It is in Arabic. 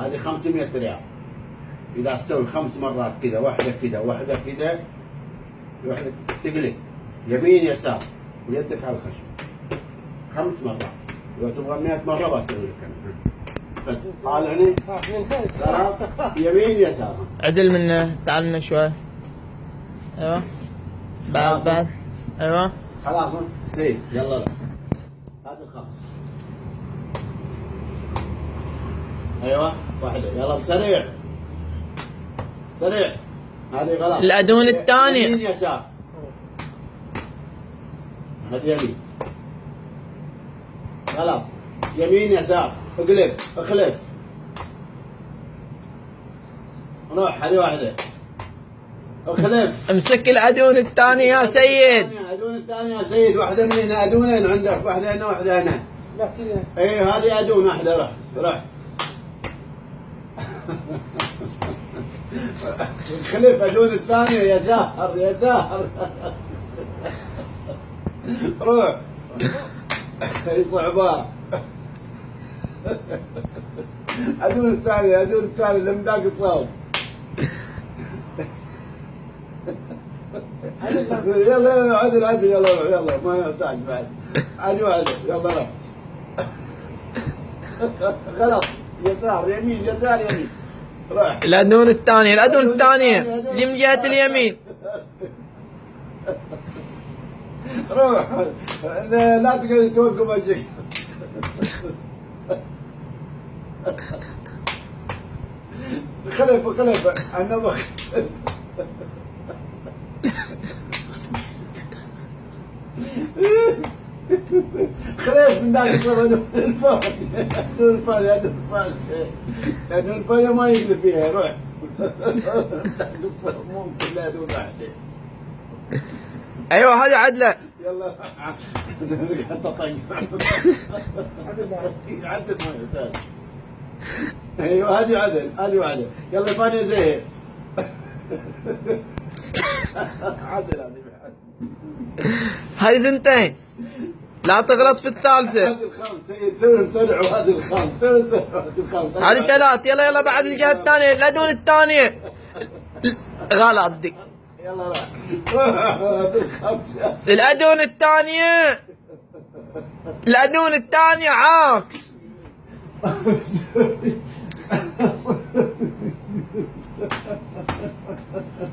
هذه 500 ريال. اذا تسوي 5 مرات كذا، واحده كذا واحده كذا، واحده تقلب يمين يسار ويدك على الخشب 5 مرات. اذا تبغى 100 مره بسوي لك انا. تعال هنا يمين يسار. عدل منه، تعال لنا شوي. ايوه بعد ايوه خلاص زين. يلا لا هذا الخمس. ايوه واحده. يلا بسريع سريع. هذه غلط. الأدون الثاني يمين يسار. هذه يمين غلط. يمين يسار. اقلب اخلف. روح. هذه واحده. اخلف. امسك الأدون الثاني يا سيد. الأدون الثانية يا سيد. واحدة من هنا. أدونين عندك، واحدة هنا واحدة هنا. لا كذا. اي هذه أدون واحدة. رح خلف. أدون الثانية يسار يسار. روح. هي صعبة. أدون الثانية اللي من ذاك الصوب. يلا عدل يلا ما يحتاج بعد. عدل يلا روح. غلط. يسار يمين يسار يمين. روح. الأدون الثانية اللي من جهة اليمين. روح. لا تقدر توقف وجهك. خلف انا بخلف. خليف من ذاك الصوب. لأنه الفاية ما يقلب فيها. روح. ذاك الصوب ممكن لا دون واحدة. ايوه هذه عدلة. يلا حتى طق. عدل ما يحتاج. ايوه هذه عدل. يلا ثانية زين. عدل. هذه ثنتين، لا تغلط في الثالثة. هذه الخامس سيد. سوي مسرع. وهذه الخامس سوي مسرع. هذه 3. يلا بعد الجهة الثانية. الأدون الثانية غلط دي. يلا روح. هذه الخامس. الأدون الثانية عاكس.